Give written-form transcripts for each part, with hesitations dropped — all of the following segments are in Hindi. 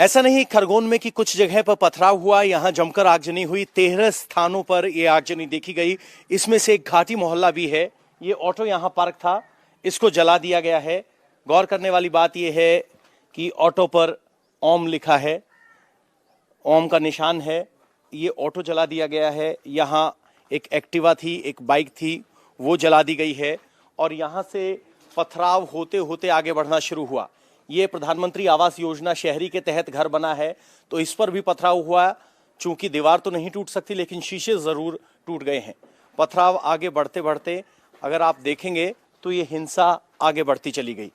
ऐसा नहीं खरगोन में कि कुछ जगह पर पथराव हुआ, यहां जमकर आगजनी हुई। 13 स्थानों पर यह आगजनी देखी गई। इसमें से एक घाटी मोहल्ला भी है। ये ऑटो यहां पार्क था, इसको जला दिया गया है। गौर करने वाली बात यह है कि ऑटो पर ओम लिखा है, ओम का निशान है। ये ऑटो जला दिया गया है। यहाँ एक एक्टिवा थी, एक बाइक थी, वो जला दी गई है। और यहाँ से पथराव होते होते आगे बढ़ना शुरू हुआ। ये प्रधानमंत्री आवास योजना शहरी के तहत घर बना है, तो इस पर भी पथराव हुआ। चूंकि दीवार तो नहीं टूट सकती, लेकिन शीशे जरूर टूट गए हैं। पथराव आगे बढ़ते बढ़ते अगर आप देखेंगे तो ये हिंसा आगे बढ़ती चली गई।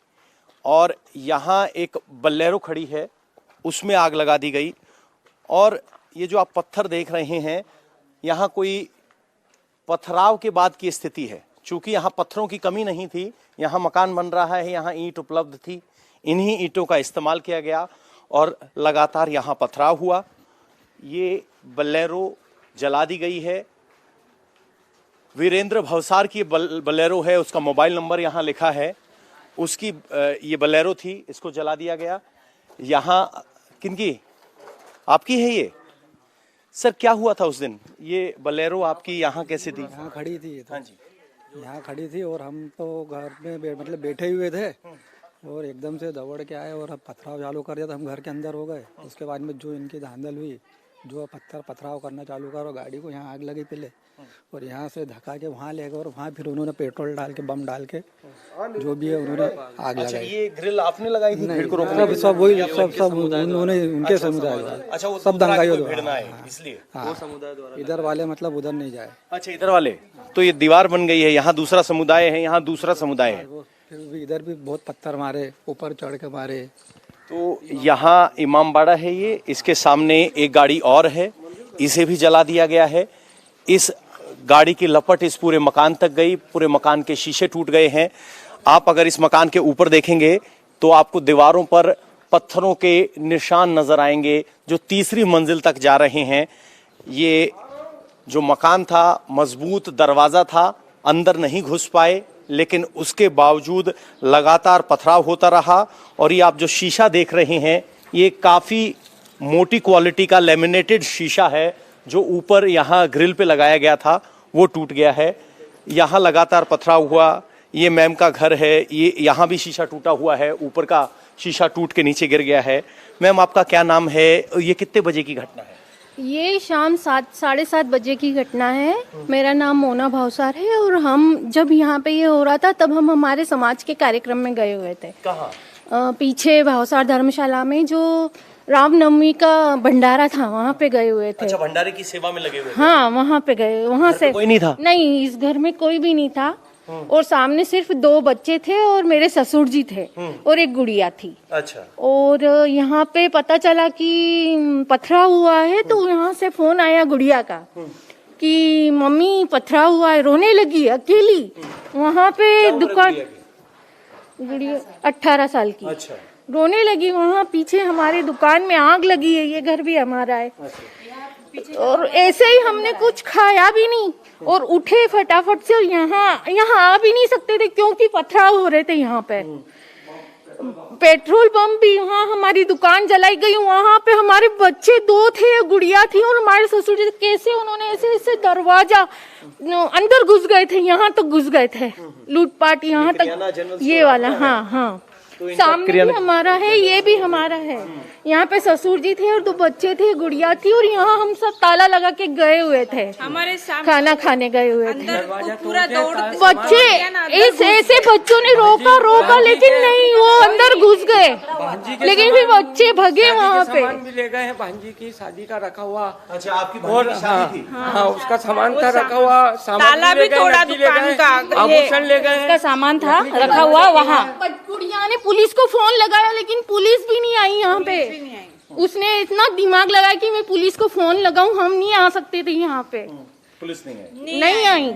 और यहाँ एक बल्लेरो खड़ी है, उसमें आग लगा दी गई। और ये जो आप पत्थर देख रहे हैं, यहाँ कोई पथराव के बाद की स्थिति है। चूंकि यहाँ पत्थरों की कमी नहीं थी, यहाँ मकान बन रहा है, यहाँ ईंट उपलब्ध थी, इन्हीं ईंटों का इस्तेमाल किया गया और लगातार यहाँ पथराव हुआ। ये बल्लेरो जला दी गई है। वीरेंद्र भवसार की बल्लेरो है, उसका मोबाइल नंबर यहाँ लिखा है। उसकी ये बल्लेरो थी, इसको जला दिया गया। यहाँ किनकी, आपकी है ये? सर क्या हुआ था उस दिन? ये बल्लेरो आपकी यहाँ कैसे थी? यहाँ खड़ी थी। हाँ जी, यहाँ खड़ी थी और हम तो घर में मतलब बैठे हुए थे और एकदम से दौड़ के आए और अब पथराव चालू कर दिया तो हम घर के अंदर हो गए। उसके बाद में जो इनकी धांधल हुई, जो पथराव करना चालू करा, गाड़ी को यहाँ आग लगी पहले और यहाँ से धक्का के वहाँ ले गए और वहाँ फिर उन्होंने पेट्रोल डाल के, बम डाल के जो भी है उन्होंने आग लगाई। ये ग्रिल आपने लगाई थी भीड़ को रोकने के लिए? सब वही सब उन्होंने उनके समुदाय अच्छा, सब दंगाइयों इसलिए इधर वाले मतलब उधर नहीं जाए। अच्छा, इधर वाले। तो ये दीवार बन गई है, यहाँ दूसरा समुदाय है, यहाँ दूसरा समुदाय है। फिर भी इधर भी बहुत पत्थर मारे, ऊपर चढ़ के मारे। तो यहाँ इमामबाड़ा है ये, इसके सामने एक गाड़ी और है, इसे भी जला दिया गया है। इस गाड़ी की लपट इस पूरे मकान तक गई, पूरे मकान के शीशे टूट गए हैं। आप अगर इस मकान के ऊपर देखेंगे तो आपको दीवारों पर पत्थरों के निशान नजर आएंगे जो तीसरी मंजिल तक जा रहे हैं। ये जो मकान था, मजबूत दरवाजा था, अंदर नहीं घुस पाए, लेकिन उसके बावजूद लगातार पथराव होता रहा। और ये आप जो शीशा देख रहे हैं, ये काफी मोटी क्वालिटी का लेमिनेटेड शीशा है जो ऊपर यहाँ ग्रिल पे लगाया गया था, वो टूट गया है। यहाँ लगातार पथराव हुआ। ये मैम का घर है, ये यहाँ भी शीशा टूटा हुआ है, ऊपर का शीशा टूट के नीचे गिर गया है। मैम आपका क्या नाम है? ये कितने बजे की घटना है? ये शाम 7-7:30 बजे की घटना है। मेरा नाम मोना भावसार है और हम जब यहाँ पे ये हो रहा था तब हम हमारे समाज के कार्यक्रम में गए हुए थे। कहाँ? पीछे भावसार धर्मशाला में जो रामनवमी का भंडारा था, वहाँ पे गए हुए थे। अच्छा, भंडारे की सेवा में लगे हुए थे? हाँ, वहाँ पे गए। वहाँ से कोई नहीं था? नहीं, इस घर में कोई भी नहीं था और सामने सिर्फ 2 बच्चे थे और मेरे ससुर जी थे और एक गुड़िया थी। अच्छा। और यहाँ पे पता चला कि पथराव हुआ है, तो यहाँ से फोन आया गुड़िया का कि मम्मी पथराव हुआ है। रोने लगी अकेली वहाँ पे दुकान। गुड़िया 18 साल की। अच्छा। रोने लगी। वहाँ पीछे हमारी दुकान में आग लगी है, ये घर भी हमारा है। और ऐसे ही हमने कुछ खाया भी नहीं और उठे फटाफट से। यहाँ आ भी नहीं सकते थे क्योंकि पथराव हो रहे थे। यहाँ पे पेट्रोल पंप भी, वहाँ हमारी दुकान जलाई गई। वहाँ पे हमारे बच्चे 2 थे, गुड़िया थी और हमारे ससुर जी। कैसे उन्होंने ऐसे ऐसे दरवाजा अंदर घुस गए थे, यहाँ तक घुस गए थे, लूटपाट यहाँ तक। ये वाला, हाँ हाँ, सामने भी हमारा है, ये भी हमारा है। यहाँ पे ससुर जी थे और 2 बच्चे थे, गुड़िया थी। और यहाँ हम सब ताला लगा के गए हुए थे, हमारे खाना खाने गए हुए थे। पूरा बच्चे ऐसे बच्चों ने रोका लेकिन नहीं, वो अंदर घुस गए। लेकिन फिर बच्चे भगे वहाँ पे। भी ले गए हैं, भांजी की शादी का रखा हुआ। अच्छा, आपकी भांजी की शादी थी? हाँ, उसका सामान था रखा हुआ। ताला भी तोड़ा दुकान का, आभूषण ले गए, उसका सामान था रखा हुआ वहाँ। गुड़िया ने पुलिस को फोन लगाया लेकिन पुलिस भी नहीं आई यहाँ पे। उसने इतना दिमाग लगाया कि मैं पुलिस को फोन लगाऊं, हम नहीं आ सकते थे यहाँ पे। पुलिस नहीं आई।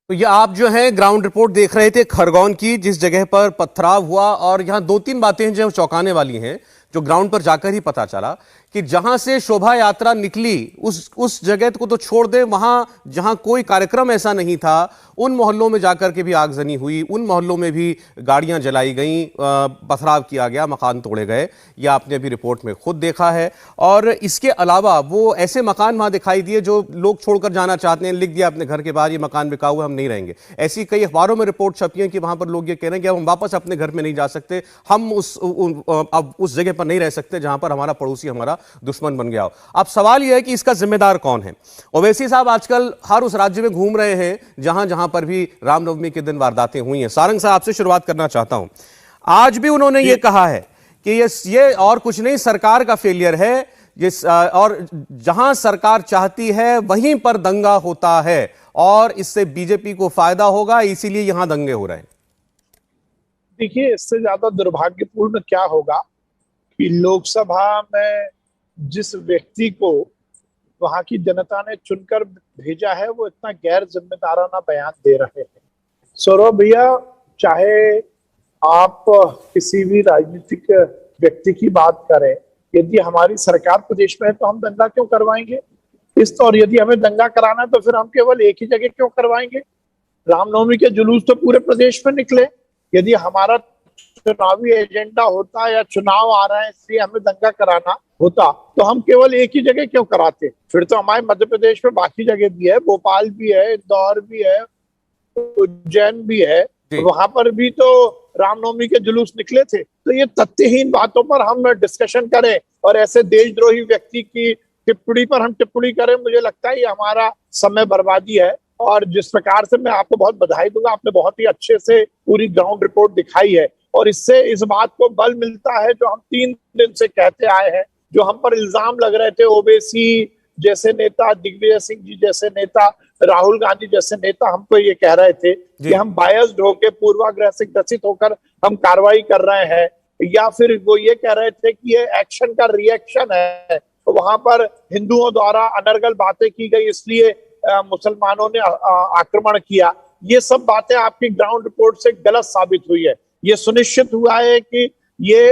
तो ये आप जो है ग्राउंड रिपोर्ट देख रहे थे खरगोन की, जिस जगह पर पथराव हुआ। और यहाँ 2-3 बातें हैं जो चौंकाने वाली हैं। जो ग्राउंड पर जाकर ही पता चला कि जहां से शोभा यात्रा निकली उस जगह को तो छोड़ दे, वहां जहां कोई कार्यक्रम ऐसा नहीं था उन मोहल्लों में जाकर के भी आगजनी हुई, उन मोहल्लों में भी गाड़ियां जलाई गईं, पथराव किया गया, मकान तोड़े गए। ये आपने अभी रिपोर्ट में खुद देखा है। और इसके अलावा वो ऐसे मकान वहां दिखाई दिए जो लोग छोड़कर जाना चाहते हैं, लिख दिया अपने घर के बाहर ये मकान बिका हुआ है, हम नहीं रहेंगे। ऐसी कई अखबारों में रिपोर्ट छपी है कि वहां पर लोग ये कह रहे हैं कि अब हम वापस अपने घर में नहीं जा सकते, हम अब उस जगह पर नहीं रह सकते जहां पर हमारा पड़ोसी हमारा दुश्मन बन गया हो। अब सवाल यह है कि इसका जिम्मेदार कौन है। ओवैसी साहब आजकल हर उस राज्य में घूम रहे हैं जहां जहां पर भी रामनवमी के दिन वारदातें हुई हैं। सारंग साहब से शुरुआत करना चाहता हूं। आज भी उन्होंने ये कहा है कि ये और कुछ नहीं, सरकार का फेलियर है, और जहां सरकार चाहती है वहीं पर दंगा होता है और इससे बीजेपी को फायदा होगा, इसीलिए यहां दंगे हो रहे हैं। देखिए, इससे ज्यादा दुर्भाग्यपूर्ण क्या होगा कि लोकसभा में जिस व्यक्ति को वहां की जनता ने चुनकर भेजा है वो इतना गैर जिम्मेदाराना बयान दे रहे हैं। सौरभ भैया, चाहे आप किसी भी राजनीतिक व्यक्ति की बात करें, यदि हमारी सरकार प्रदेश में है तो हम दंगा क्यों करवाएंगे? और यदि हमें दंगा कराना है तो फिर हम केवल एक ही जगह क्यों करवाएंगे? रामनवमी के जुलूस तो पूरे प्रदेश में निकले। यदि हमारा चुनावी एजेंडा होता या चुनाव आ रहा है इसलिए हमें दंगा कराना होता तो हम केवल एक ही जगह क्यों कराते? फिर तो हमारे मध्य प्रदेश में बाकी जगह भी है, भोपाल भी है, इंदौर भी है, उज्जैन भी है, वहां पर भी तो रामनवमी के जुलूस निकले थे। तो ये तथ्यहीन बातों पर हम डिस्कशन करें और ऐसे देशद्रोही व्यक्ति की टिप्पणी पर हम टिप्पणी करें, मुझे लगता है ये हमारा समय बर्बादी है। और जिस प्रकार से मैं आपको बहुत बधाई दूंगा, आपने बहुत ही अच्छे से पूरी ग्राउंड रिपोर्ट दिखाई है और इससे इस बात को बल मिलता है जो हम 3 दिन से कहते आए हैं, जो हम पर इल्जाम लग रहे थे, ओवैसी जैसे नेता, दिग्विजय सिंह जी जैसे नेता, राहुल गांधी जैसे नेता हमको ये कह रहे थे कि हम बायस्ड होकर, पूर्वाग्रह से ग्रसित होकर हम कार्रवाई कर रहे हैं, या फिर वो ये कह रहे थे कि ये एक्शन का रिएक्शन है, वहां पर हिंदुओं द्वारा अनर्गल बातें की गई इसलिए मुसलमानों ने आक्रमण किया। ये सब बातें आपकी ग्राउंड रिपोर्ट से गलत साबित हुई है। ये सुनिश्चित हुआ है कि ये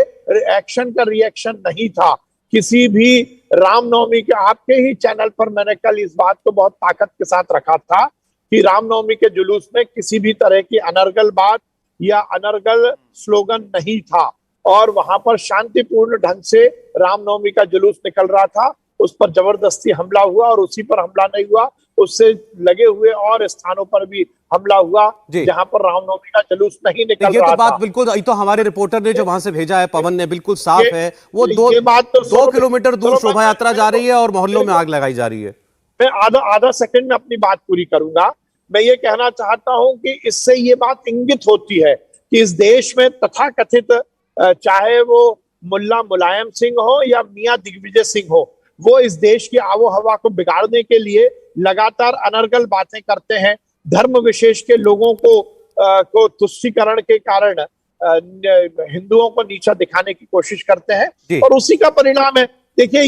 एक्शन का रिएक्शन नहीं था किसी भी रामनवमी के। आपके ही चैनल पर मैंने कल इस बात को बहुत ताकत के साथ रखा था कि रामनवमी के जुलूस में किसी भी तरह की अनर्गल बात या अनर्गल स्लोगन नहीं था और वहां पर शांतिपूर्ण ढंग से रामनवमी का जुलूस निकल रहा था। उस पर जबरदस्ती हमला हुआ और उसी पर हमला नहीं हुआ, उससे लगे हुए और स्थानों पर भी हमला हुआ जहां पर रामनवमी का जुलूस नहीं निकल रहा था। बात बिल्कुल, ये तो हमारे रिपोर्टर ने जो वहां से भेजा है पवन ने, बिल्कुल साफ है। वो 2 किलोमीटर दूर शोभा यात्रा जा रही है और मोहल्लों में आग लगाई जा रही है। मैं आधा सेकंड में अपनी बात पूरी करूंगा। मैं ये कहना चाहता हूं कि इससे ये बात इंगित होती है कि इस देश में तथाकथित, चाहे वो मुल्ला मुलायम सिंह हो या मियां दिग्विजय सिंह हो, वो इस देश की आबो हवा को बिगाड़ने के लिए लगातार अनर्गल बातें करते हैं। धर्म विशेष के लोगों को तुष्टीकरण के कारण हिंदुओं को नीचा दिखाने की कोशिश करते हैं और उसी का परिणाम है। देखिए,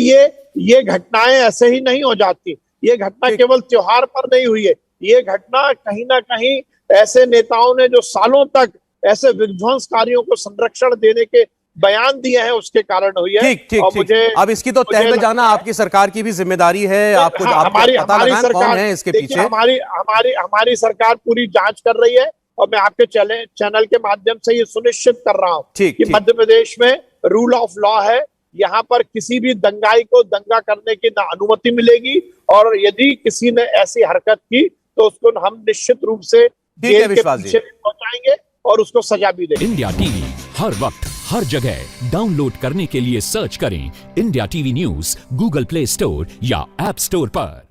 ये घटनाएं ऐसे ही नहीं हो जाती। ये घटना केवल त्योहार पर नहीं हुई है, ये घटना कहीं ना कहीं ऐसे नेताओं ने जो सालों तक ऐसे विध्वंसकारियों को संरक्षण देने के बयान दिए हैं उसके कारण हुई है। ठीक। अब इसकी तो तह में जाना आपकी सरकार की भी जिम्मेदारी है। आपको हमारी सरकार कौन है इसके पीछे? हमारी सरकार पूरी जांच कर रही है और मैं आपके चैनल के माध्यम से ये सुनिश्चित कर रहा हूँ कि मध्य प्रदेश में रूल ऑफ लॉ है। यहाँ पर किसी भी दंगाई को दंगा करने की ना अनुमति मिलेगी और यदि किसी ने ऐसी हरकत की तो उसको हम निश्चित रूप से जेल के पीछे पहुंचाएंगे और उसको सजा भी देंगे। इंडिया टीवी हर वक्त हर जगह डाउनलोड करने के लिए सर्च करें India TV news Google play store या ऐप स्टोर पर।